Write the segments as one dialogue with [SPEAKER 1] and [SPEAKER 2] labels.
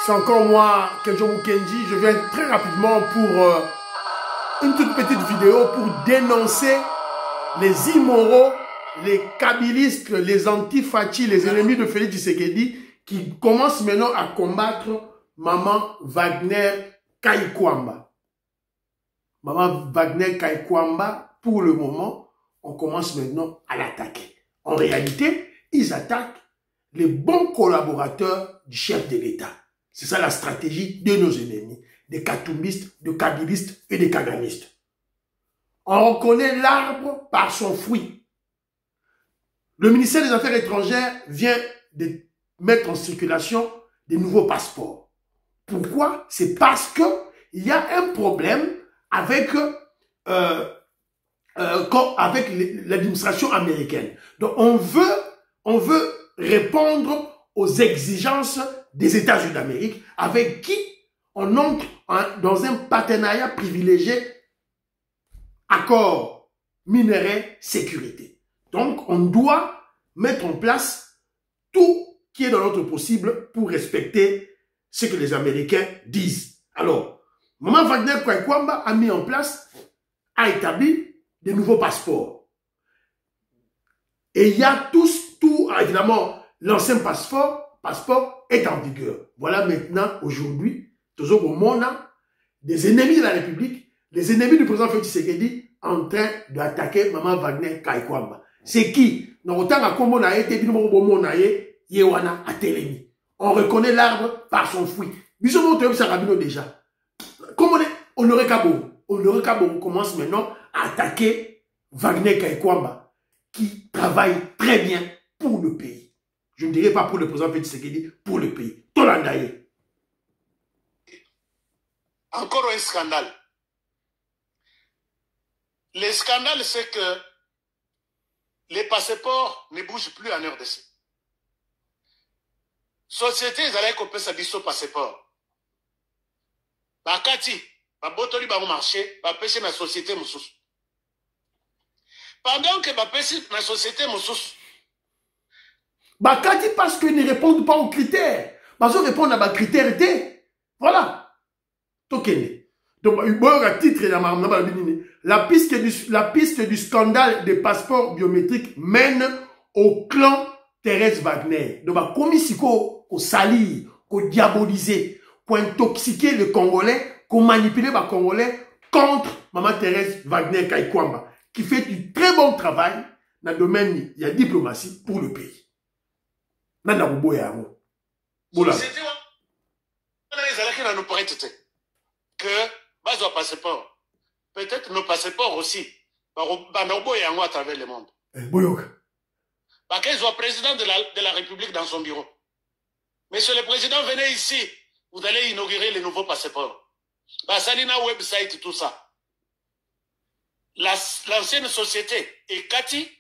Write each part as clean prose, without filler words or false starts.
[SPEAKER 1] C'est encore moi, Kenjo Mukendi. Je viens très rapidement pour une toute petite vidéo pour dénoncer les immoraux, les kabylistes, les antifachis, les ennemis de Félix Tshisekedi qui commencent maintenant à combattre Maman Wagner Kaikwamba. Maman Wagner Kaikwamba, pour le moment, on commence maintenant à l'attaquer. En réalité, ils attaquent les bons collaborateurs du chef de l'État. C'est ça la stratégie de nos ennemis, des katumbistes, des kabylistes et des kaganistes. On reconnaît l'arbre par son fruit. Le ministère des Affaires étrangères vient de mettre en circulation des nouveaux passeports. Pourquoi? C'est parce qu'il y a un problème avec l'administration américaine. Donc on veut répondre aux exigences des États-Unis d'Amérique, avec qui on entre dans un partenariat privilégié, accord minerai sécurité. Donc on doit mettre en place tout qui est dans notre possible pour respecter ce que les Américains disent. Alors, Maman Wagner Kaikwamba a mis en place, a établi de nouveaux passeports. Et il y a tout, évidemment, l'ancien passeport est en vigueur. Voilà maintenant, aujourd'hui, toujours au monde, des ennemis de la République, les ennemis du président Félix Tshisekedi, en train d'attaquer Maman Wagner Kaikwamba. C'est qui? On reconnaît l'arbre par son fruit. Déjà. Comme Honoré Kabo commence maintenant à attaquer Wagner Kaikwamba, qui travaille très bien pour le pays. Je ne dirais pas pour le président Félix Tshisekedi, pour le pays. Tolandaye.
[SPEAKER 2] Encore un scandale. Le scandale, c'est que les passeports ne bougent plus en RDC. Société, ils allaient couper sa biso passeport. Bakati, babotoli ba marché, ba pêcher ma société moussous. Pendant que ba pêcher ma société moussous.
[SPEAKER 1] Bakati parce qu'ils ne répondent pas aux critères. Parce qu'ils répondent à ma critères. Voilà. Tokene. Donc, la piste du scandale des passeports biométriques mène au clan Thérèse Wagner. Donc, comme ici, qu'on salir, qu'on diaboliser, qu'on intoxiquer le Congolais, qu'on manipuler les Congolais contre Maman Thérèse Wagner Kaikwamba, qui fait du très bon travail dans le domaine de la diplomatie pour le pays.
[SPEAKER 2] Que nos passeports, peut-être nos passeports aussi, à travers le monde. Parce qu'ils ont président de la République dans son bureau. Monsieur le Président, venez ici, vous allez inaugurer les nouveaux passeports. Salina website, tout ça. L'ancienne société et Cathy,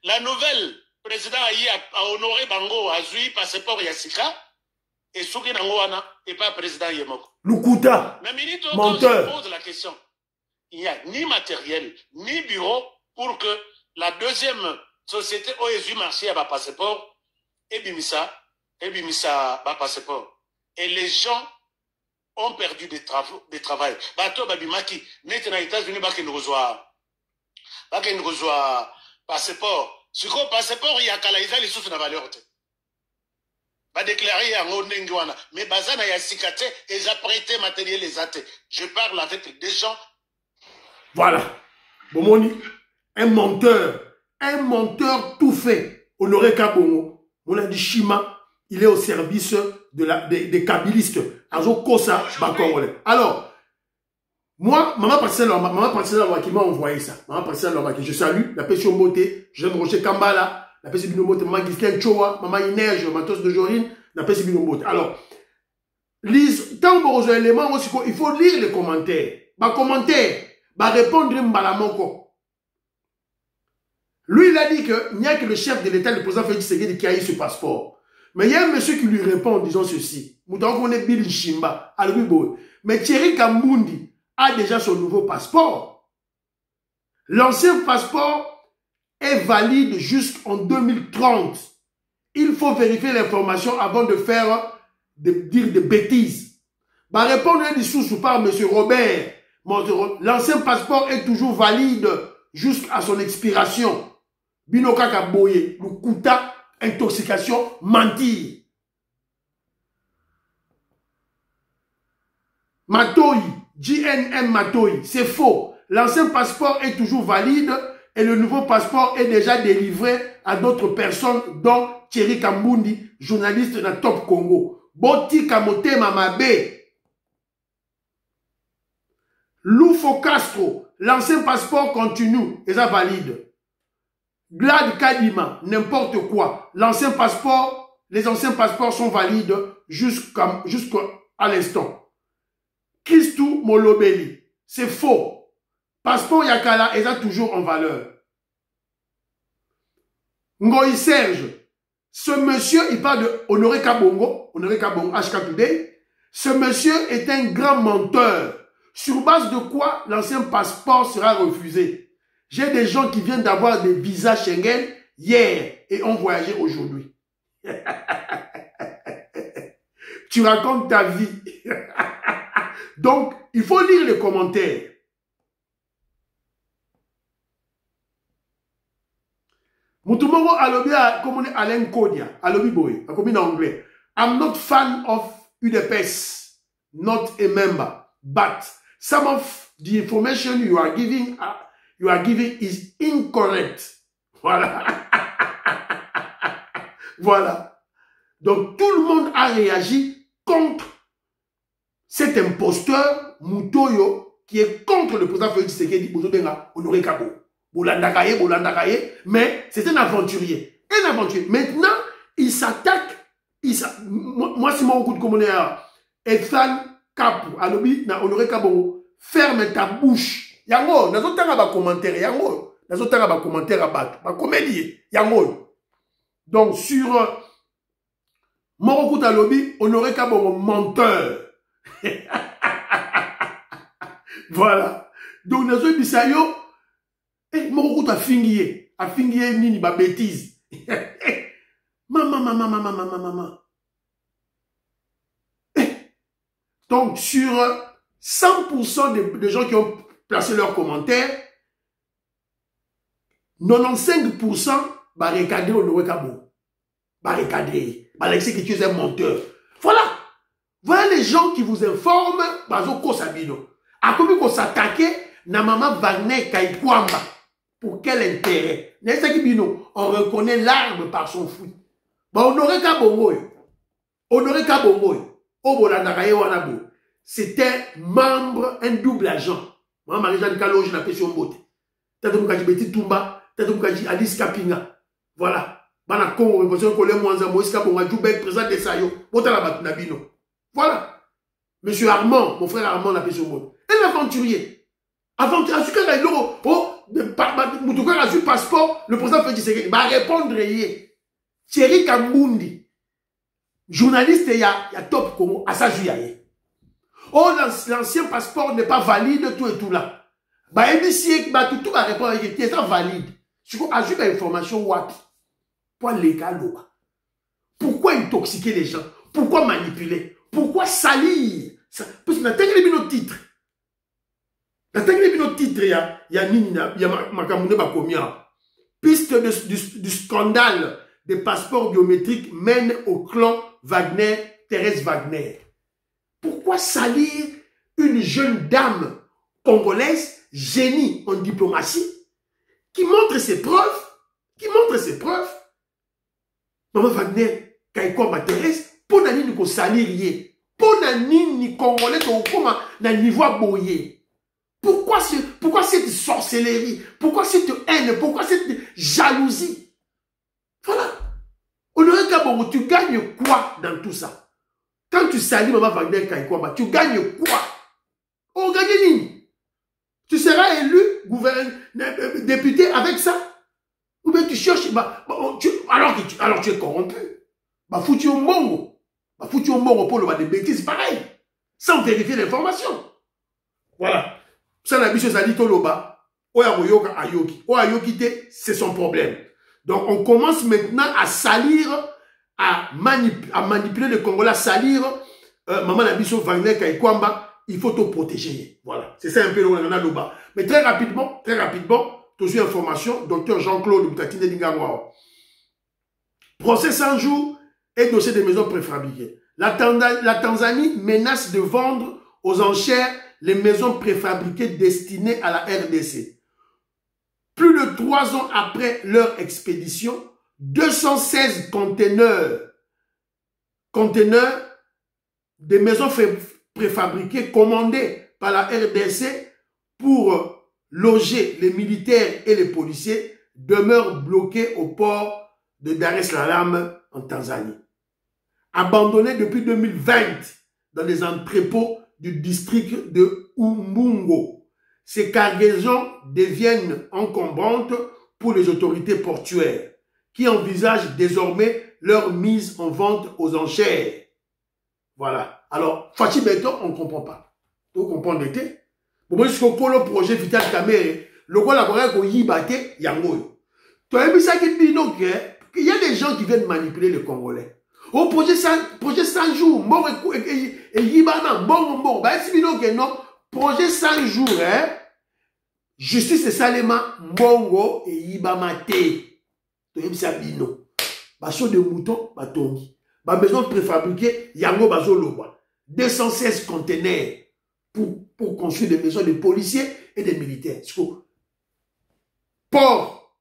[SPEAKER 2] la nouvelle président a honoré Bango, a joué passeport Yassika, et Souki Nangoana, et pas président Yemoko.
[SPEAKER 1] Lukuta, menteur.
[SPEAKER 2] Je pose la question. Il n'y a ni matériel, ni bureau pour que la deuxième société OSU marché à passeport, et Bimisa, à passeport. Et les gens ont perdu des travail. Bato Babimaki, net aux États-Unis, nous reçoit passeport. Si vous passeport, il y a Kalaïza, les sous de la valeur. Va déclarer à Ngondenguana. Mais Bazana y a cicaté et j'ai prêté matériel les athées. Je parle avec des gens.
[SPEAKER 1] Voilà. Bomoni, un menteur tout fait. Honoré Kabongo, on a dit Shima, il est au service des kabylistes. Alors, moi, Maman Patsela qui m'a envoyé ça. Maman Patsela qui je salue, la pêche au moté, j'aime Rocher Kambala. La peste binomote, maman Gisken Choa, maman Inerge, matos de Jorine, la peste binomote. Alors, lise, tant que vous éléments, il faut lire les commentaires. Bah, commentaire, bah, répondre Mbalamoko. Lui, il a dit qu'il n'y a que le chef de l'État, le président Félix Tshisekedi, qui a eu ce passeport. Mais il y a un monsieur qui lui répond, disons ceci. Mouton qu'on est Bill Shimba, mais Thierry Kambundi a déjà son nouveau passeport. L'ancien passeport est valide jusqu'en 2030. Il faut vérifier l'information avant de faire de dire des bêtises. Va répondre à des sous par M. Robert. L'ancien passeport est toujours valide jusqu'à son expiration. Binoka Kaboye, Lukuta, intoxication, mentir. Matoyi, JNM Matoyi, c'est faux. L'ancien passeport est toujours valide et le nouveau passeport est déjà délivré à d'autres personnes, dont Thierry Kambundi, journaliste de Top Congo. Boti Kamote Mamabe. Loufo Castro, l'ancien passeport continue et ça valide. Glad Kadima, n'importe quoi. Les anciens passeports sont valides jusqu'à l'instant. Christou Molobeli, c'est faux. Passeport Yakala est toujours en valeur. Ngoï Serge, ce monsieur, il parle de Honoré Kabongo, HK Today. Ce monsieur est un grand menteur. Sur base de quoi l'ancien passeport sera refusé? J'ai des gens qui viennent d'avoir des visas Schengen hier et ont voyagé aujourd'hui. Tu racontes ta vie. Donc, il faut lire les commentaires. Mutumongo alobi comme Alain Kodia, alobi boy, comme en anglais. I'm not fan of UDPS, not a member, but some of the information you are giving is incorrect. Voilà. Voilà. Donc, tout le monde a réagi contre cet imposteur, Mutoyo, qui est contre le président Félix Tshisekedi, Honoré Kabo. Bolandakaye, mais c'est un aventurier. Un aventurier. Maintenant, il s'attaque. Moi, c'est mon coup de commentaire. Ethan Kapu, alobi, na Honoré Kabo, ferme ta bouche. Yango, nazo tanga ba commentaire, yango. Nazo tanga ba commentaire à battre. Ba comédie, yango. Donc, sur Morokout alobi, Honoré Kabo, menteur. Voilà. Donc, nazo bisayo, Morokout a fingié nini ba bêtise. Maman. Donc, sur 100% des gens qui ont placé leurs commentaires, 95% barricadé Honoré Kabo. Barricadé. Alexis que tu es un menteur. Voilà. Voilà les gens qui vous informent, Bazoko Sabino. A combien qu'on s'attaquait, na maman Wagner Kaikwamba. Pour quel intérêt? N'est-ce qui bino? On reconnaît l'arbre par son fruit. Honoré Kabo. Honoré Kabo. Obolandakaye Wanabo. C'était membre, un double agent. Moi, Marie-Jeanne Kalo, je n'appelle sur Mbote. Tata Moukaji Betty Toumba, Tata Moukaji Alice Kapinga. Voilà. Bana Congo, Révolution Colé Mwanza, Moïse Kabonga, Djoubek, président de Sayo, Botala Batunabino. Voilà. Monsieur Armand, mon frère Armand, l'appelle sur Mbote. Un aventurier. Aventurier, Asuka Gaïlo, Moutouka a su passeport, le président Félix Tshisekedi va répondre hier. Thierry Kambundi, journaliste, il y a Top Congo, à sa juillet. Oh, l'ancien passeport n'est pas valide, tout et tout là. Bah, MBC, bah, tout va répondre, il est valide. Je crois, ajoute l'information, wapi. Pourquoi légal, pourquoi intoxiquer les gens? Pourquoi manipuler? Pourquoi salir? Parce qu'on a tellement notre titre. La technique de notre titre, il y a Makamune Bakomia. Piste du scandale des passeports biométriques mène au clan Wagner, Thérèse Wagner. Pourquoi salir une jeune dame congolaise, génie en diplomatie, qui montre ses preuves? Maman Wagner, Kaikwamba Thérèse, pour nani ko salir yé. Pour nani congolais na niveau boyé. Pourquoi cette sorcellerie? Pourquoi cette haine? Pourquoi cette jalousie? Voilà. Honoré Kabongo, tu gagnes quoi dans tout ça? Quand tu salis Maman Wagner Kaikwamba, tu gagnes quoi? On gagne nini? Tu seras élu député avec ça? Ou bien tu cherches, alors tu es corrompu. Foutu au mongo. Foutu au mongo pour le des bêtises, pareil. Sans vérifier l'information. Voilà. Ça n'a pas ça dit Toloba. Oya Ayoki. Oya Ayoki, c'est son problème. Donc on commence maintenant à salir à manipuler les Congolais, à salir Maman Nabiso Wagner Kaikwamba, il faut te protéger. Voilà. C'est ça un peu le bas. Mais très rapidement, tout de suite information, docteur Jean-Claude Moutatine Lingamwa. Procès 100 jours et dossier des maisons préfabriquées. La Tanzanie menace de vendre aux enchères les maisons préfabriquées destinées à la RDC. Plus de 3 ans après leur expédition, 216 conteneurs des maisons préfabriquées commandées par la RDC pour loger les militaires et les policiers demeurent bloqués au port de Dar es Salaam en Tanzanie. Abandonnés depuis 2020 dans les entrepôts du district de Umbungo, ces cargaisons deviennent encombrantes pour les autorités portuaires qui envisagent désormais leur mise en vente aux enchères. Voilà. Alors, Fachi Beto, on ne comprend pas. Vous comprenez l'été? Pour moi, ce que le projet Vital Kamere, le collaborateur qu'on y battait, Yango. Tu as vu ça qui dit donc qu'il y a des gens qui viennent manipuler les Congolais. Au projet 100 jours, bon, et Yibana, bon, bah, si donc non, projet 100 jours, hein, justice et salema, bongo et Yibamate. Tu as vu ça, bino. Bah, sur de moutons, bah, tongi. Bah, maison préfabriquée, Yango, bah, zoloba. 216 conteneurs pour construire des maisons de policiers et des militaires. Port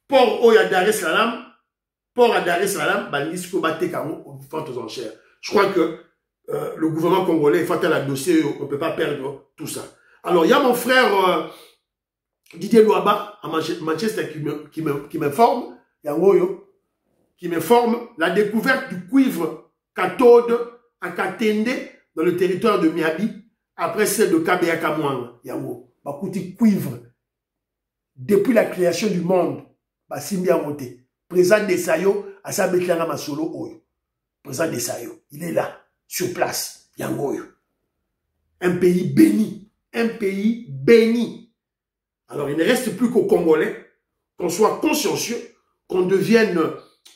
[SPEAKER 1] à Dar es Salaam, aux enchères. Je crois que le gouvernement congolais est fatal à dossier, on ne peut pas perdre tout ça. Alors, il y a mon frère Didier Louaba à Manchester qui m'informe, qui m'informe la découverte du cuivre cathode à Katende dans le territoire de Miabi après celle de Kabea Kamwang. Yango, bakouti cuivre depuis la création du monde, Simbi Amote. Président Desayo, à sa Betlanga Masolo Oyo. Président Desayo, il est là, sur place, Yango. Un pays béni. Un pays béni. Alors, il ne reste plus qu'aux Congolais qu'on soit consciencieux, qu'on devienne,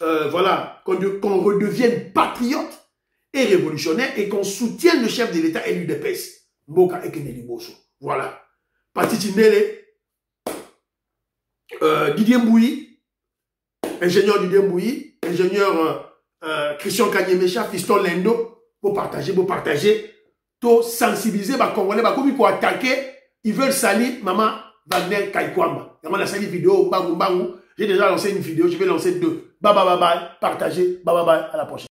[SPEAKER 1] qu'on redevienne patriote et révolutionnaire et qu'on soutienne le chef de l'État élu de PES, Mboka Ekeneli Boso. Voilà. Patiti Nele, Didier Mbouyi, ingénieur Didier Mbouyi, ingénieur Christian Kanyemecha, Fiston Lendo, pour partager, pour sensibiliser les Congolais, comme ils vont attaquer, ils veulent salir Maman Wagner Kaikwamba. Il y a une vidéo, j'ai déjà lancé une vidéo, je vais lancer 2. Bye bye bye bye, partagez, bye bye bye, à la prochaine.